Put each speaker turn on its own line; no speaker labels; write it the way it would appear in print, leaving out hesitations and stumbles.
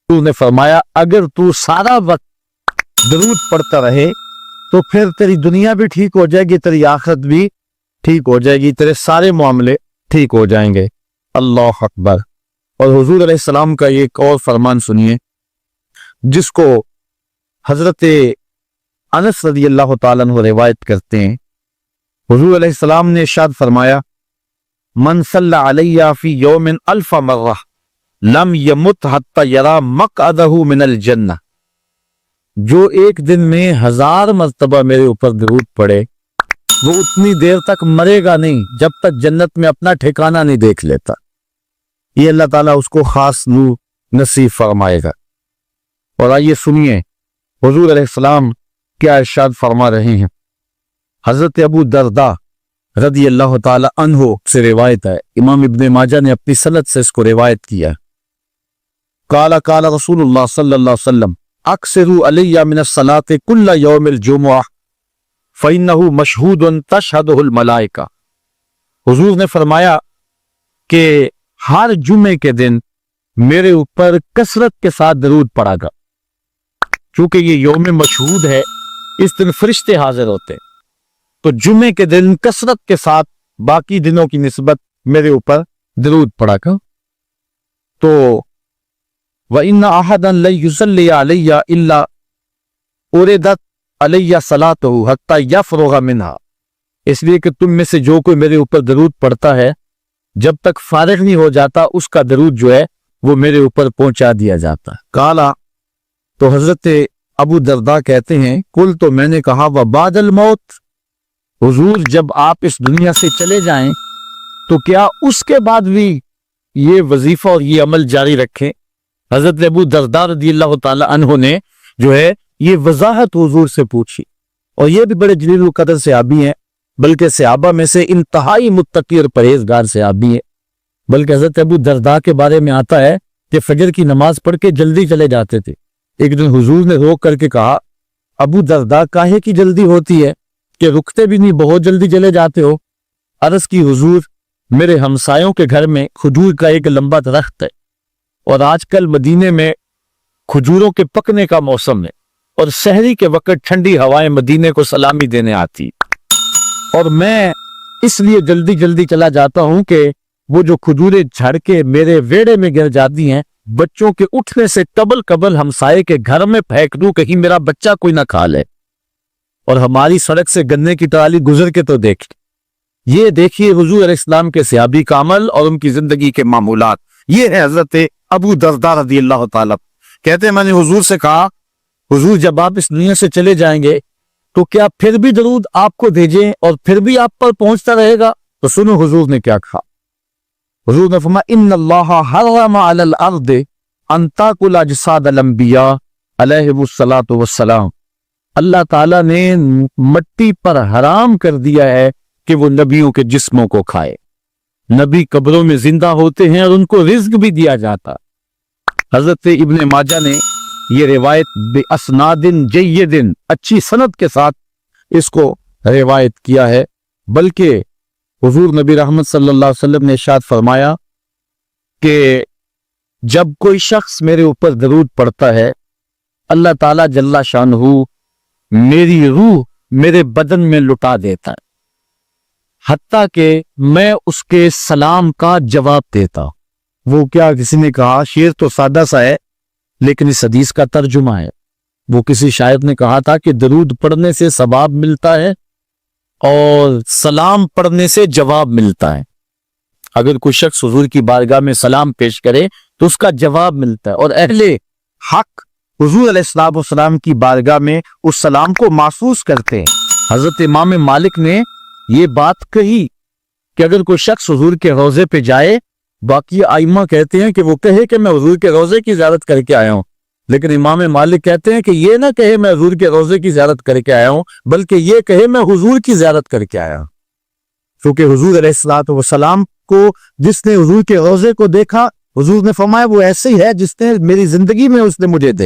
हुजूर ने फरमाया अगर तू सारा वक्त दरूद पढ़ता रहे तो फिर तेरी दुनिया भी ठीक हो जाएगी, तेरी आखिरत भी ठीक हो जाएगी, तेरे सारे मामले ठीक हो जाएंगे। अल्लाह अकबर। और हुजूर अलैहिस्सलाम का एक और फरमान सुनिए जिसको हजरत अनस रज़ियल्लाहु ताला अन्हु रिवायत करते हैं। हुजूर अलैहिस्सलाम ने इरशाद फरमाया मन सल्ला अलैया फी यौमिन अल्फ मर्रा लम यमुत हत्ता यरा मक़अदहु मिनल जन्नह। जो एक दिन में 1000 मर्तबा मेरे ऊपर दरूद पड़े वो उतनी देर तक मरेगा नहीं जब तक जन्नत में अपना ठिकाना नहीं देख लेता। ये अल्लाह ताला उसको खास नूर नसीब फरमाएगा। और आइए सुनिए हुजूर अलैहिस्सलाम क्या इरशाद फरमा रहे हैं। हजरत अबू दरदा रज़ियल्लाहु ताला अन्हु से रिवायत है, इमाम इब्ने माजा ने अपनी सनद से इसको रिवायत किया। काला काला रसूलुल्लाह सल्लल्लाहु अलैहि वसल्लम अक्सरू अलैया मिनस सलाति कुल्ला यौमिल जुमुअह फ़इन्नहु मशहूदुन तशहदुहुल मलाइका। हुजूर ने फरमाया कि हर जुमे के दिन मेरे ऊपर कसरत के साथ दरूद पड़ागा। चूंकि ये यौम मशहूद है, इस दिन फरिश्ते हाजिर होते, तो जुमे के दिन कसरत के साथ बाकी दिनों की निस्बत मेरे ऊपर दरूद पड़ागा। तो व इन्ना अहदन ला युसल्ली अलैया इल्ला उरिदत अलैया सलातहु हत्ता यफरुगा मिनहा। इसलिए कि तुम में से जो कोई मेरे ऊपर दरूद पड़ता है जब तक फारिग नहीं हो जाता उसका दरूद जो है वो मेरे ऊपर पहुंचा दिया जाता है। काला तो हजरत अबू दरदा कहते हैं कुल तो मैंने कहा व बादल मौत, हुजूर जब आप इस दुनिया से चले जाएं तो क्या उसके बाद भी ये वजीफा और ये अमल जारी रखें। हजरत अबू दरदा रज़ियल्लाहु ताला अन्हु ने जो है ये वजाहत हुजूर से पूछी। और ये भी बड़े जलील कदर सहाबी हैं, बल्कि सहाबा में से इंतहाई मुत्तकी और परहेजगार सहाबी है। बल्कि हजरत अबू दरदा के बारे में आता है कि फजर की नमाज पढ़ के जल्दी चले जाते थे। एक दिन हुजूर ने रोक करके कहा अबू दरदा काहे की जल्दी होती है कि रुकते भी नहीं, बहुत जल्दी चले जाते हो। अर्ज की हुजूर मेरे हमसायों के घर में खजूर का एक लंबा दरख्त है और आजकल मदीने में खजूरों के पकने का मौसम है और शहरी के वक्त ठंडी हवाएं मदीने को सलामी देने आती, और मैं इसलिए जल्दी जल्दी चला जाता हूं कि वो जो खजूरें झड़ के मेरे वेड़े में गिर जाती हैं, बच्चों के उठने से कबल कबल हमसाये के घर में फेंक दूं, कहीं मेरा बच्चा कोई ना खा ले। और हमारी सड़क से गन्ने की ट्राली गुजर के तो ये देखिए हुजूर अलैहिस्सलाम के सहाबी का अमल और उनकी जिंदगी के मामूलात। ये है हजरत अबू दरदा रज़ियल्लाहु ताला। कहते हैं मैंने हुजूर से कहा हुजूर जब आप इस दुनिया से चले जाएंगे तो क्या फिर भी दरूद आपको भेजें और फिर भी आप पर पहुंचता रहेगा। तो सुनो हुजूर ने क्या कहा। हुजूर ने फरमाया इन्नल्लाह हर्रमा अलल अर्द अन ताकुल अजसादल अंबिया अलैहिमुस्सलातु वस्सलाम। अल्लाह ताला ने मिट्टी पर हराम कर दिया है कि वो नबियों के जिस्मों को खाए। नबी कब्रों में जिंदा होते हैं और उनको रिज्क भी दिया जाता। हजरत इब्ने माजा ने ये रिवायत बेअसनादिन जय्यदिन अच्छी सनद के साथ इसको रिवायत किया है। बल्कि हुजूर नबी रहमत सल्लल्लाहु अलैहि वसल्लम ने इरशाद फरमाया कि जब कोई शख्स मेरे ऊपर दरूद पढ़ता है अल्लाह ताला जल्ला शानहू मेरी रूह मेरे बदन में लुटा देता है, हत्ता कि मैं उसके सलाम का जवाब देता। वो क्या, किसी ने कहा शेर तो सादा सा है लेकिन इस हदीस का तर्जुमा है। वो किसी शायर ने कहा था कि दरूद पढ़ने से सवाब मिलता है और सलाम पढ़ने से जवाब मिलता है। अगर कोई शख्स हुजूर की बारगाह में सलाम पेश करे तो उसका जवाब मिलता है, और अहले हक हुजूर अलैहिस्सलाम की बारगाह में उस सलाम को महसूस करते हैं। हजरत इमाम मालिक ने ये बात कही कि अगर कोई शख्स हुजूर के रोजे पे जाए, बाकी आइमा कहते हैं कि वो कहे कि मैं हुजूर के रोजे की ज़ियारत करके आया हूं, लेकिन इमाम मालिक कहते हैं कि ये ना कहे मैं हुजूर के रोजे की ज़ियारत करके आया हूं, बल्कि ये कहे मैं हुजूर की ज़ियारत करके आया हूं। क्योंकि हुजूर अलैहिस्सलाम को जिसने हुजूर के रोजे को देखा, हुजूर ने फरमाया वो ऐसे ही है जिसने मेरी जिंदगी में उसने मुझे देखा।